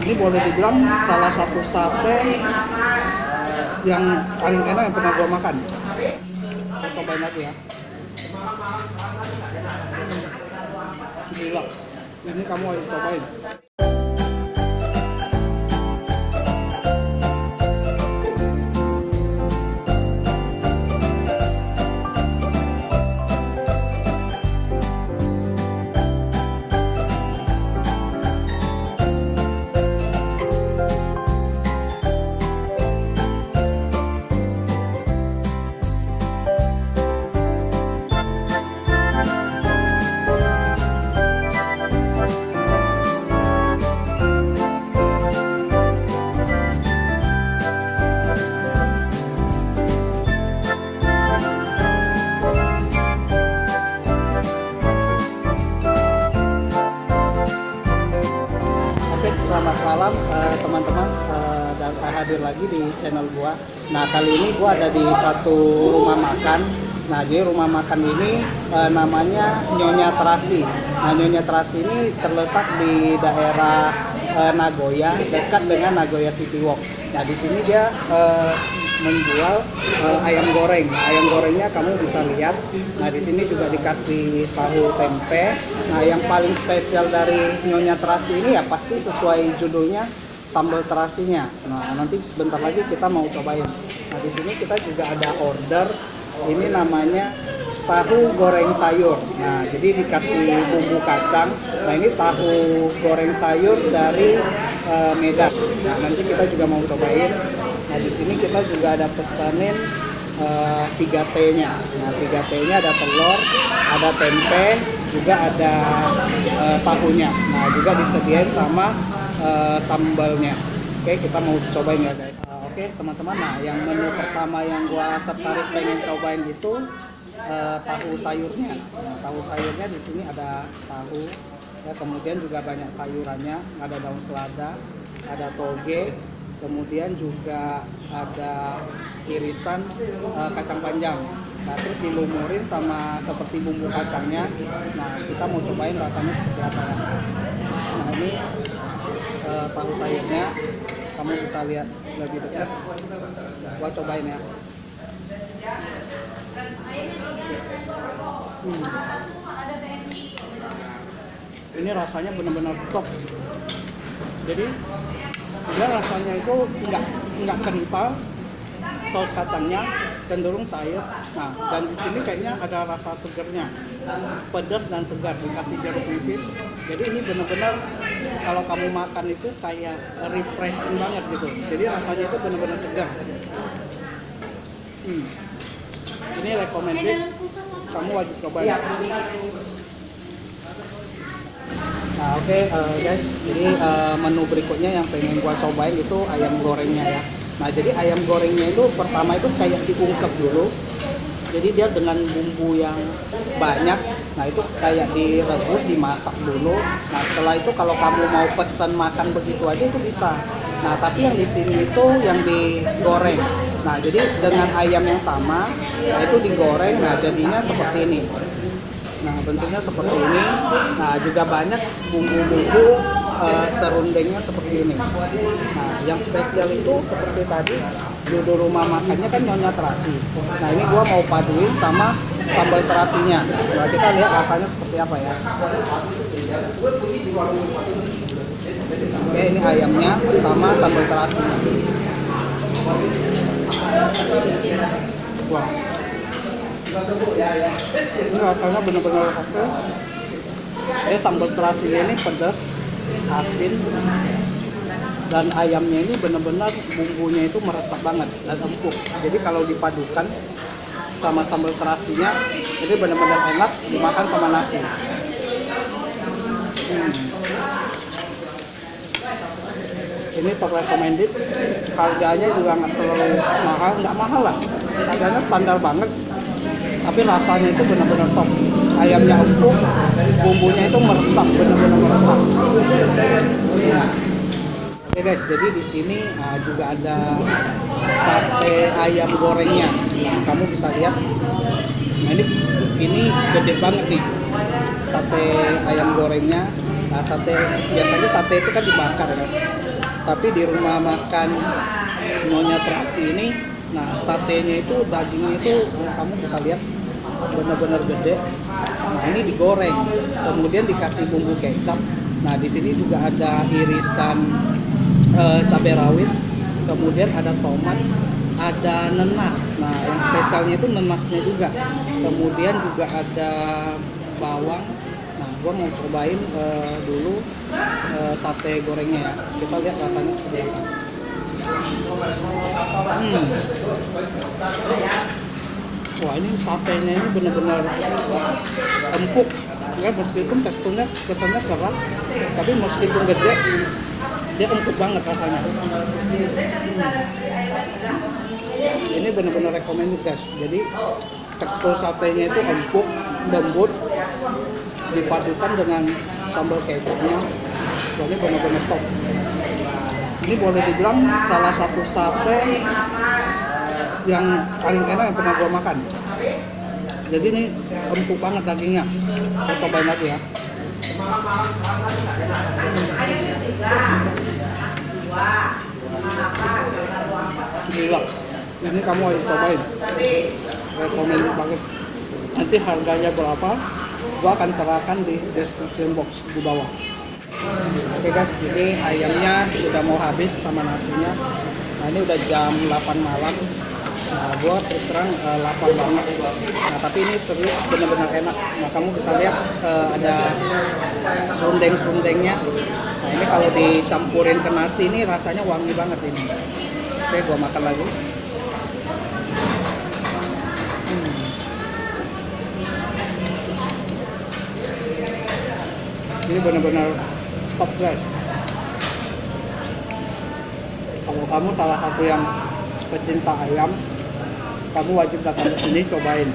Ini boleh dibilang salah satu sate yang paling enak yang pernah gua makan. Kita cobain lagi ya. Gila, ini kamu harus cobain. Oke, selamat malam teman-teman, dan hadir lagi di channel gua. Nah, kali ini gua ada di satu rumah makan. Nah, jadi rumah makan ini namanya Nyonya Terasi. Nah, Nyonya Terasi ini terletak di daerah Nagoya, dekat dengan Nagoya City Walk. Nah, di sini dia menjual ayam goreng. Nah, ayam gorengnya kamu bisa lihat. Nah, di sini juga dikasih tahu tempe. Nah, yang paling spesial dari Nyonya Terasi ini ya pasti sesuai judulnya, sambal terasinya. Nah, nanti sebentar lagi kita mau cobain. Nah, di sini kita juga ada order. Ini namanya tahu goreng sayur. Nah, jadi dikasih bumbu kacang. Nah, ini tahu goreng sayur dari Medan. Nah, nanti kita juga mau cobain. Nah, di sini kita juga ada pesanin 3T-nya. Nah, 3T-nya ada telur, ada tempe, juga ada tahunya. Nah, juga disediain sama sambalnya. Oke, kita mau cobain ya guys. Oke teman-teman, nah yang menu pertama yang gua tertarik pengen cobain itu tahu sayurnya. Nah, tahu sayurnya di sini ada tahu, ya, kemudian juga banyak sayurannya, ada daun selada, ada toge, kemudian juga ada irisan kacang panjang. Nah, terus dilumurin sama seperti bumbu kacangnya. Nah, kita mau cobain rasanya seperti apa ya. Nah, ini tahu sayurnya, kamu bisa lihat lebih dekat. Gua cobain ya. Ini rasanya benar-benar top. Jadi dia rasanya itu nggak kental, saus kacangnya cenderung cair. Nah, dan di sini kayaknya ada rasa segernya, pedas dan segar, dikasih jeruk nipis. Jadi ini benar-benar kalau kamu makan itu kayak refreshing banget gitu. Jadi rasanya itu benar-benar segar. Ini recommended, kamu wajib cobain. Nah, oke, guys, jadi menu berikutnya yang pengen gua cobain itu ayam gorengnya ya. Nah, jadi ayam gorengnya itu pertama itu kayak diungkep dulu. Jadi dia dengan bumbu yang banyak. Nah, itu kayak direbus, dimasak dulu. Nah, setelah itu kalau kamu mau pesan makan begitu aja itu bisa. Nah, tapi yang di sini itu yang digoreng. Nah, jadi dengan ayam yang sama, nah itu digoreng. Nah, jadinya seperti ini. Nah, bentuknya seperti ini. Nah, juga banyak bumbu-bumbu serundengnya seperti ini. Nah, yang spesial itu seperti tadi judul rumah makannya kan Nyonya Terasi. Nah, ini gua mau paduin sama sambal terasinya. Nah, kita lihat rasanya seperti apa ya. Oke, ini ayamnya sama sambal terasinya. Wah, ini rasanya benar-benar oke. Sambal terasinya ini pedas, asin, dan ayamnya ini benar-benar bumbunya itu meresap banget dan empuk. Jadi kalau dipadukan sama sambal terasinya, ini benar-benar enak dimakan sama nasi. Ini top recommended. Harganya juga nggak terlalu mahal, nggak mahal lah. Harganya standar banget. Tapi rasanya itu benar-benar top. Ayamnya empuk, bumbunya itu meresap, benar-benar meresap. Oke guys, jadi di sini juga ada sate ayam gorengnya. Nah, kamu bisa lihat. Nah, ini gede banget nih sate ayam gorengnya. Nah, biasanya sate itu kan dibakar kan. Tapi di rumah makan Nyonya Terasi ini, nah satenya itu dagingnya itu kamu bisa lihat benar-benar gede. Nah ini digoreng, kemudian dikasih bumbu kecap. Nah di sini juga ada irisan cabai rawit, kemudian ada tomat, ada nenas. Nah yang spesialnya itu nenasnya juga. Kemudian juga ada bawang. Nah gua mau cobain dulu sate gorengnya ya. Kita lihat rasanya seperti apa. Wah ini satenya ini benar-benar empuk ya, meskipun teksturnya kesannya keras, tapi meskipun gede dia empuk banget rasanya. Ini benar-benar recommended guys. Jadi tekstur satenya itu empuk, lembut, dipadukan dengan sambal kecapnya. Wah, ini benar-benar top. Ini boleh dibilang salah satu sate yang paling enak yang pernah gue makan. Jadi ini empuk banget dagingnya. Kita cobain lagi ya. Gila, ini kamu harus cobain. Rekomendasi banget. Nanti harganya berapa? Gua akan terapkan di description box di bawah. Oke guys, jadi ayamnya sudah mau habis sama nasinya. Nah ini udah jam 8 malam. Nah gue terus terang lapar banget. Nah tapi ini serius benar-benar enak. Nah kamu bisa lihat ada serundeng-serundengnya. Nah ini kalau dicampurin ke nasi ini rasanya wangi banget ini. Oke gue makan lagi. Ini benar-benar top guys. Kalau kamu salah satu yang pecinta ayam, kamu wajib datang ke sini cobain.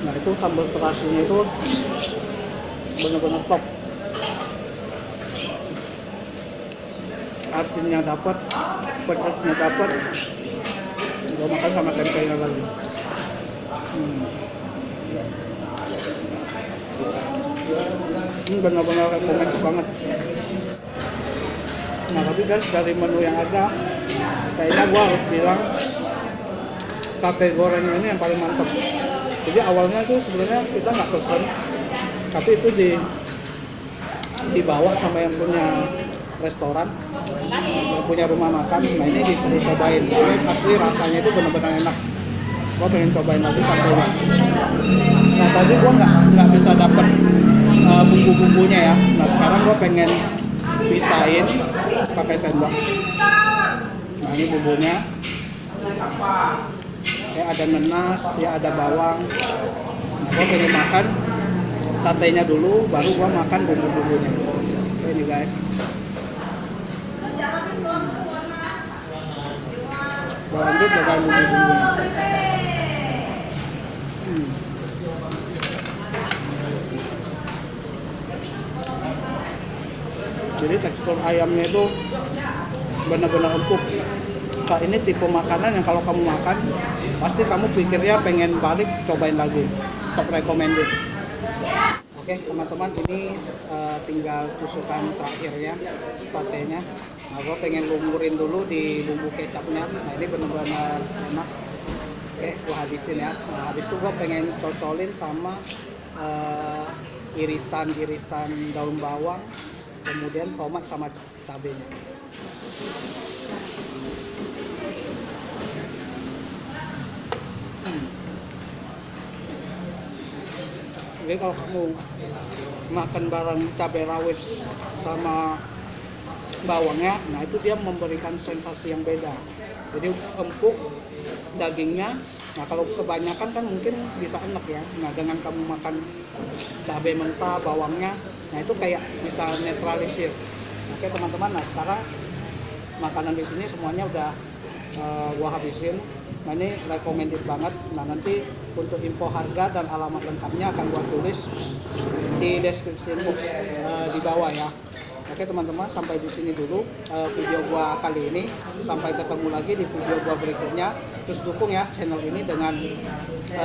Nah itu sambal terasinya itu benar-benar top. Asinnya dapat, pedasnya dapat. Gue makan sama tempenya lagi. Ini benar-benar rekomend banget. Nah tapi guys, dari menu yang ada, kayaknya gua harus bilang sate gorengnya ini yang paling mantap. Jadi awalnya itu sebenarnya kita nggak pesen, tapi itu dibawa sama yang punya restoran, yang punya rumah makan. Nah ini disuruh cobain. Ini asli rasanya itu benar-benar enak. Gua pengen cobain lagi satenya. Nah tadi gua nggak bisa dapet bumbu-bumbunya ya. Nah sekarang gua pengen pisahin pakai sendok. Nah ini bumbunya. Ya ada nenas, ya ada bawang. Nah gua pengen makan satenya dulu, baru gua makan bumbu-bumbunya. Oke ini guys. Gua lanjut dengan bumbu-bumbunya. Jadi tekstur ayamnya itu benar-benar empuk. Nah, ini tipe makanan yang kalau kamu makan pasti kamu pikirnya pengen balik cobain lagi. Top recommended. Oke teman-teman, ini tinggal tusukan terakhirnya satenya. Nah gue pengen lumurin dulu di bumbu kecapnya. Nah ini benar-benar enak. Oke gue habisin ya. Nah habis itu gue pengen cocolin sama irisan daun bawang, kemudian tomat sama cabenya. Jadi kalau kamu makan barang cabai rawit sama bawangnya, nah itu dia memberikan sensasi yang beda. Jadi empuk dagingnya. Nah kalau kebanyakan kan mungkin bisa enak ya. Nah dengan kamu makan cabai mentah, bawangnya, nah itu kayak bisa netralisir. Oke teman-teman, nah sekarang makanan di sini semuanya udah gua habisin. Nah ini recommended banget. Nah nanti untuk info harga dan alamat lengkapnya akan gua tulis di description box di bawah ya. Oke teman-teman, sampai di sini dulu video gua kali ini. Sampai ketemu lagi di video gua berikutnya. Terus dukung ya channel ini dengan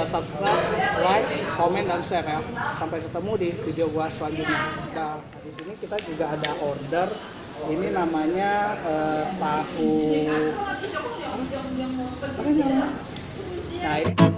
subscribe, like, komen, dan share ya. Sampai ketemu di video gua selanjutnya. Nah di sini kita juga ada order Ini namanya tahu apa ini namanya? Nah, ini